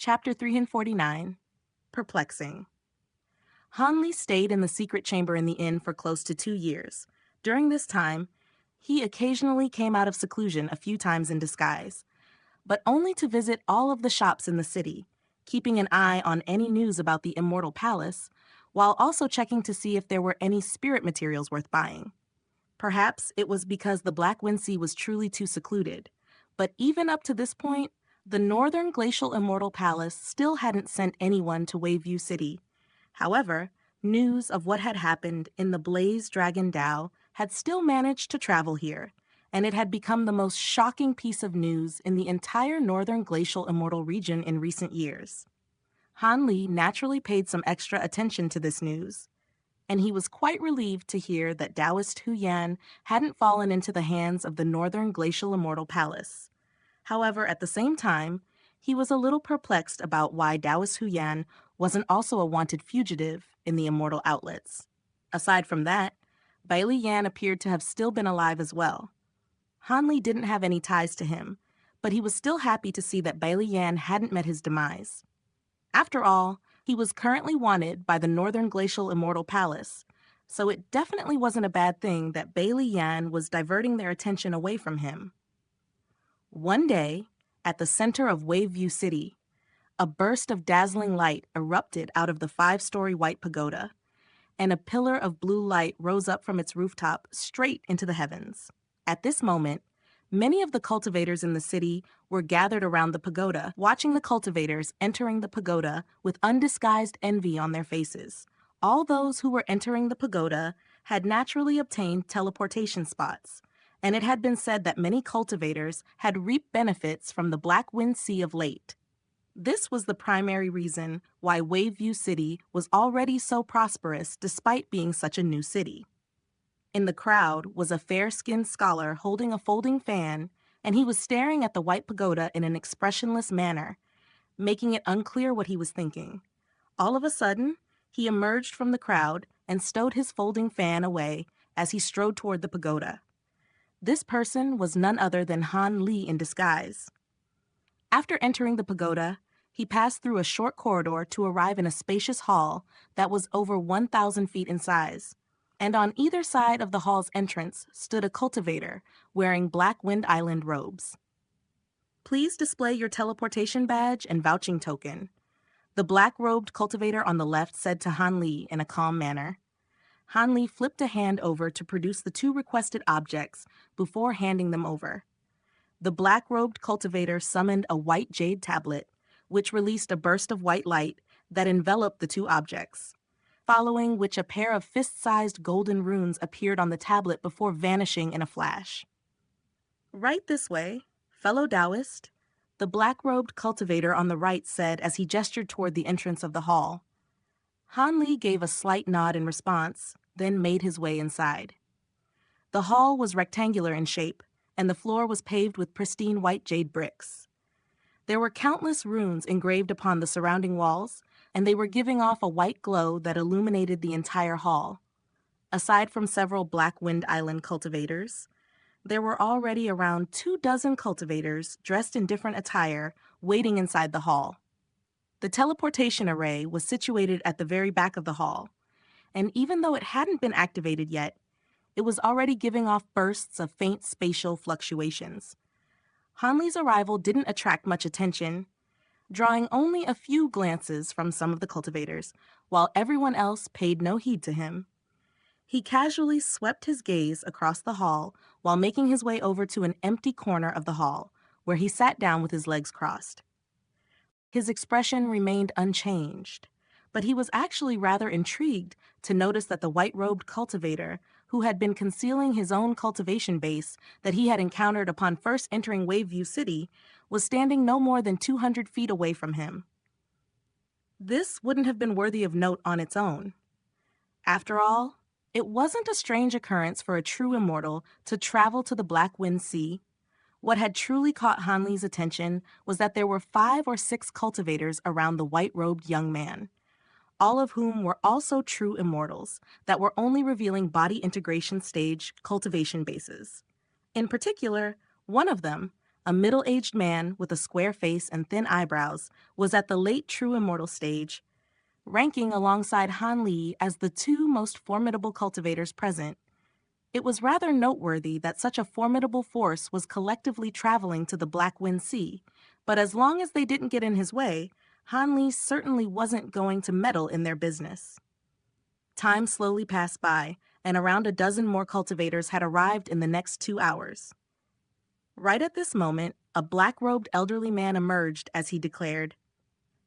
Chapter 349, Perplexing. Han Li stayed in the secret chamber in the inn for close to 2 years. During this time, he occasionally came out of seclusion a few times in disguise, but only to visit all of the shops in the city, keeping an eye on any news about the Immortal Palace, while also checking to see if there were any spirit materials worth buying. Perhaps it was because the Black Wind Sea was truly too secluded, but even up to this point, the Northern Glacial Immortal Palace still hadn't sent anyone to Waveview City. However, news of what had happened in the Blaze Dragon Dao had still managed to travel here, and it had become the most shocking piece of news in the entire Northern Glacial Immortal region in recent years. Han Li naturally paid some extra attention to this news, and he was quite relieved to hear that Taoist Hu Yan hadn't fallen into the hands of the Northern Glacial Immortal Palace. However, at the same time, he was a little perplexed about why Taoist Hu Yan wasn't also a wanted fugitive in the Immortal outlets. Aside from that, Bai Li Yan appeared to have still been alive as well. Han Li didn't have any ties to him, but he was still happy to see that Bai Li Yan hadn't met his demise. After all, he was currently wanted by the Northern Glacial Immortal Palace, so it definitely wasn't a bad thing that Bai Li Yan was diverting their attention away from him. One day, at the center of Waveview City, a burst of dazzling light erupted out of the 5-story white pagoda, and a pillar of blue light rose up from its rooftop straight into the heavens. At this moment, many of the cultivators in the city were gathered around the pagoda, watching the cultivators entering the pagoda with undisguised envy on their faces. All those who were entering the pagoda had naturally obtained teleportation spots, and it had been said that many cultivators had reaped benefits from the Black Wind Sea of late. This was the primary reason why Waveview City was already so prosperous despite being such a new city. In the crowd was a fair-skinned scholar holding a folding fan, and he was staring at the white pagoda in an expressionless manner, making it unclear what he was thinking. All of a sudden, he emerged from the crowd and stowed his folding fan away as he strode toward the pagoda. This person was none other than Han Li in disguise. After entering the pagoda, he passed through a short corridor to arrive in a spacious hall that was over 1,000 feet in size, and on either side of the hall's entrance stood a cultivator wearing Black Wind Island robes. "Please display your teleportation badge and vouching token," the black-robed cultivator on the left said to Han Li in a calm manner. Han Li flipped a hand over to produce the 2 requested objects before handing them over. The black-robed cultivator summoned a white jade tablet, which released a burst of white light that enveloped the 2 objects, following which a pair of fist-sized golden runes appeared on the tablet before vanishing in a flash. "Right this way, fellow Taoist," the black-robed cultivator on the right said as he gestured toward the entrance of the hall. Han Li gave a slight nod in response, then made his way inside. The hall was rectangular in shape, and the floor was paved with pristine white jade bricks. There were countless runes engraved upon the surrounding walls, and they were giving off a white glow that illuminated the entire hall. Aside from several Black Wind Island cultivators, there were already around 24 cultivators dressed in different attire waiting inside the hall. The teleportation array was situated at the very back of the hall, and even though it hadn't been activated yet, it was already giving off bursts of faint spatial fluctuations. Han Li's arrival didn't attract much attention, drawing only a few glances from some of the cultivators, while everyone else paid no heed to him. He casually swept his gaze across the hall while making his way over to an empty corner of the hall, where he sat down with his legs crossed. His expression remained unchanged, but he was actually rather intrigued to notice that the white-robed cultivator, who had been concealing his own cultivation base that he had encountered upon first entering Waveview City, was standing no more than 200 feet away from him. This wouldn't have been worthy of note on its own. After all, it wasn't a strange occurrence for a true immortal to travel to the Black Wind Sea. What had truly caught Han Li's attention was that there were 5 or 6 cultivators around the white-robed young man, all of whom were also true immortals that were only revealing body integration stage cultivation bases. In particular, one of them, a middle-aged man with a square face and thin eyebrows, was at the late true immortal stage, ranking alongside Han Li as the two most formidable cultivators present. It was rather noteworthy that such a formidable force was collectively traveling to the Black Wind Sea, but as long as they didn't get in his way, Han Li certainly wasn't going to meddle in their business. Time slowly passed by, and around a dozen more cultivators had arrived in the next 2 hours. Right at this moment, a black-robed elderly man emerged as he declared,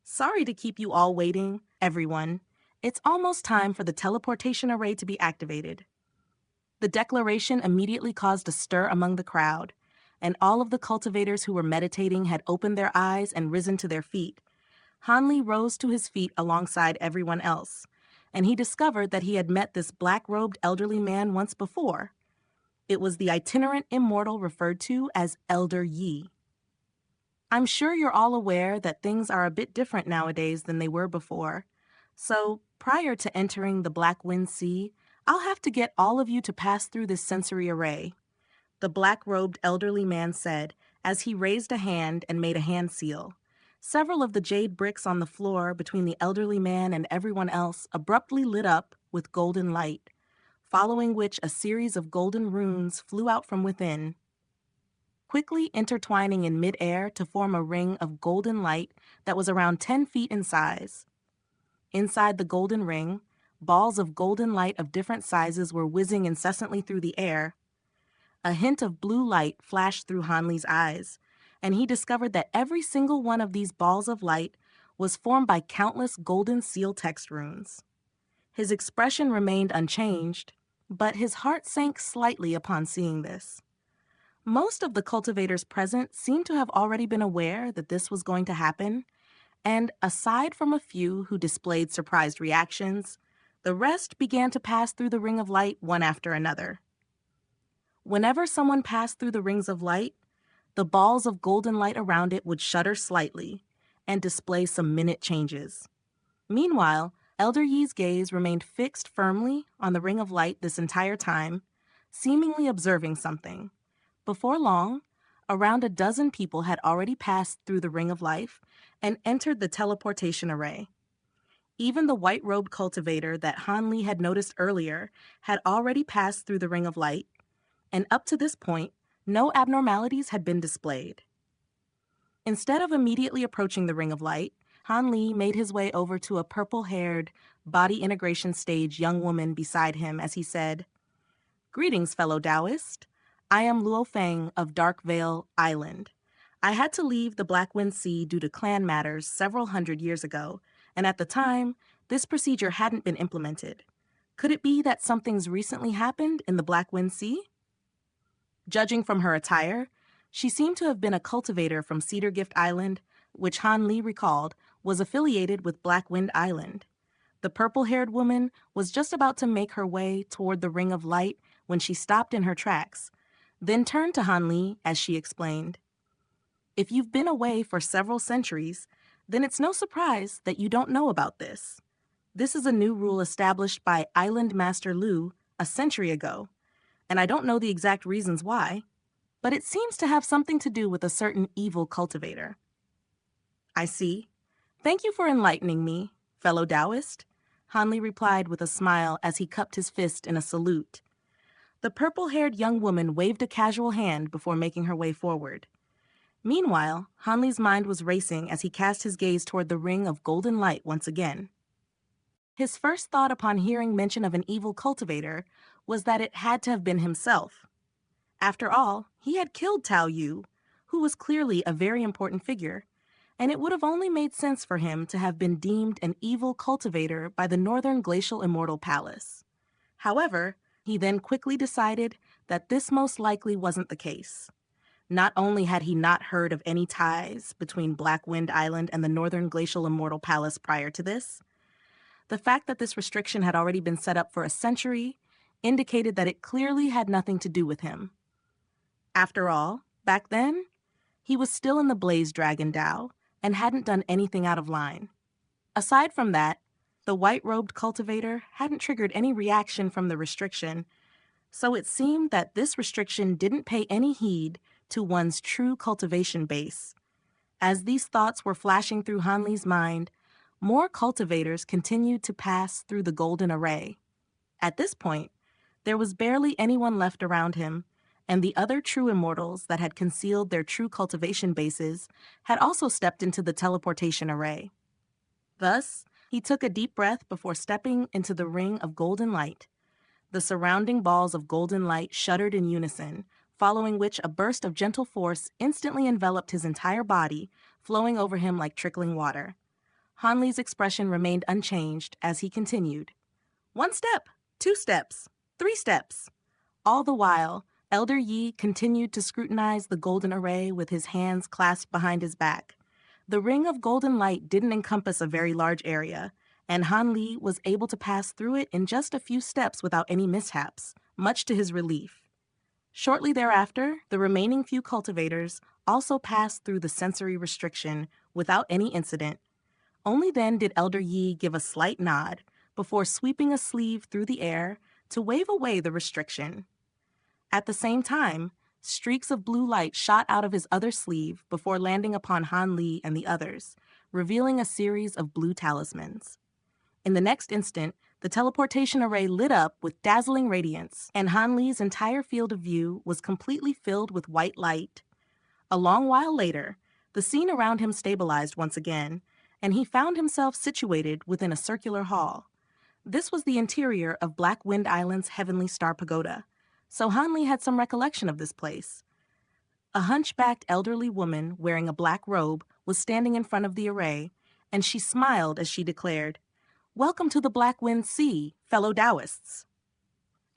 "Sorry to keep you all waiting, everyone. It's almost time for the teleportation array to be activated." The declaration immediately caused a stir among the crowd, and all of the cultivators who were meditating had opened their eyes and risen to their feet. Han Li rose to his feet alongside everyone else, and he discovered that he had met this black-robed elderly man once before. It was the itinerant immortal referred to as Elder Yi. I'm sure you're all aware that things are a bit different nowadays than they were before, so prior to entering the Black Wind Sea, I'll have to get all of you to pass through this sensory array, the black-robed elderly man said as he raised a hand and made a hand seal. Several of the jade bricks on the floor between the elderly man and everyone else abruptly lit up with golden light, following which a series of golden runes flew out from within, quickly intertwining in mid-air to form a ring of golden light that was around 10 feet in size. Inside the golden ring, balls of golden light of different sizes were whizzing incessantly through the air. A hint of blue light flashed through Han Li's eyes, and he discovered that every single one of these balls of light was formed by countless golden seal text runes. His expression remained unchanged, but his heart sank slightly upon seeing this. Most of the cultivators present seemed to have already been aware that this was going to happen, and aside from a few who displayed surprised reactions, the rest began to pass through the ring of light one after another. Whenever someone passed through the rings of light, the balls of golden light around it would shudder slightly and display some minute changes. Meanwhile, Elder Yi's gaze remained fixed firmly on the ring of light this entire time, seemingly observing something. Before long, around a dozen people had already passed through the ring of life and entered the teleportation array. Even the white-robed cultivator that Han Li had noticed earlier had already passed through the ring of light, and up to this point, no abnormalities had been displayed. Instead of immediately approaching the ring of light, Han Li made his way over to a purple-haired, body integration stage young woman beside him as he said, "Greetings, fellow Taoist. I am Luo Feng of Dark Vale Island. I had to leave the Black Wind Sea due to clan matters several hundred years ago, and at the time, this procedure hadn't been implemented. Could it be that something's recently happened in the Black Wind Sea?" Judging from her attire, she seemed to have been a cultivator from Cedar Gift Island, which Han Li recalled was affiliated with Black Wind Island. The purple-haired woman was just about to make her way toward the ring of light when she stopped in her tracks, then turned to Han Li as she explained, "If you've been away for several centuries, then it's no surprise that you don't know about this. This is a new rule established by Island Master Lu a century ago, and I don't know the exact reasons why, but it seems to have something to do with a certain evil cultivator." "I see. Thank you for enlightening me, fellow Taoist," Han Li replied with a smile as he cupped his fist in a salute. The purple-haired young woman waved a casual hand before making her way forward. Meanwhile, Han Li's mind was racing as he cast his gaze toward the ring of golden light once again. His first thought upon hearing mention of an evil cultivator was that it had to have been himself. After all, he had killed Tao Yu, who was clearly a very important figure, and it would have only made sense for him to have been deemed an evil cultivator by the Northern Glacial Immortal Palace. However, he then quickly decided that this most likely wasn't the case. Not only had he not heard of any ties between Black Wind Island and the Northern Glacial Immortal Palace prior to this, the fact that this restriction had already been set up for a century indicated that it clearly had nothing to do with him. After all, back then, he was still in the Blaze Dragon Dao and hadn't done anything out of line. Aside from that, the white-robed cultivator hadn't triggered any reaction from the restriction, so it seemed that this restriction didn't pay any heed to one's true cultivation base. As these thoughts were flashing through Han Li's mind, more cultivators continued to pass through the golden array. At this point, there was barely anyone left around him, and the other true immortals that had concealed their true cultivation bases had also stepped into the teleportation array. Thus, he took a deep breath before stepping into the ring of golden light. The surrounding balls of golden light shuddered in unison, following which a burst of gentle force instantly enveloped his entire body, flowing over him like trickling water. Han Li's expression remained unchanged as he continued. 1 step, 2 steps, 3 steps. All the while, Elder Yi continued to scrutinize the golden array with his hands clasped behind his back. The ring of golden light didn't encompass a very large area, and Han Li was able to pass through it in just a few steps without any mishaps, much to his relief. Shortly thereafter, the remaining few cultivators also passed through the sensory restriction without any incident. Only then did Elder Yi give a slight nod before sweeping a sleeve through the air to wave away the restriction. At the same time, streaks of blue light shot out of his other sleeve before landing upon Han Li and the others, revealing a series of blue talismans. In the next instant, the teleportation array lit up with dazzling radiance, and Han Li's entire field of view was completely filled with white light. A long while later, the scene around him stabilized once again, and he found himself situated within a circular hall. This was the interior of Black Wind Island's Heavenly Star Pagoda, so Han Li had some recollection of this place. A hunchbacked elderly woman wearing a black robe was standing in front of the array, and she smiled as she declared, "Welcome to the Black Wind Sea, fellow Taoists."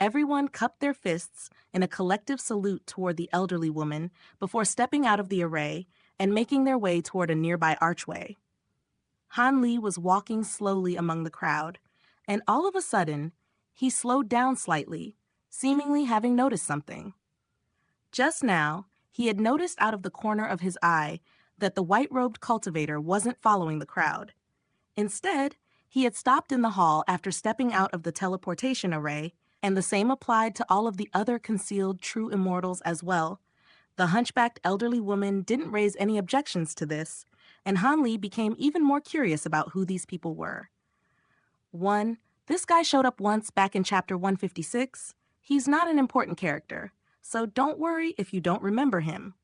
Everyone cupped their fists in a collective salute toward the elderly woman before stepping out of the array and making their way toward a nearby archway. Han Li was walking slowly among the crowd, and all of a sudden, he slowed down slightly, seemingly having noticed something. Just now, he had noticed out of the corner of his eye that the white-robed cultivator wasn't following the crowd. Instead, he had stopped in the hall after stepping out of the teleportation array, and the same applied to all of the other concealed true immortals as well. The hunchbacked elderly woman didn't raise any objections to this, and Han Li became even more curious about who these people were. 1. This guy showed up once back in chapter 156. He's not an important character, so don't worry if you don't remember him.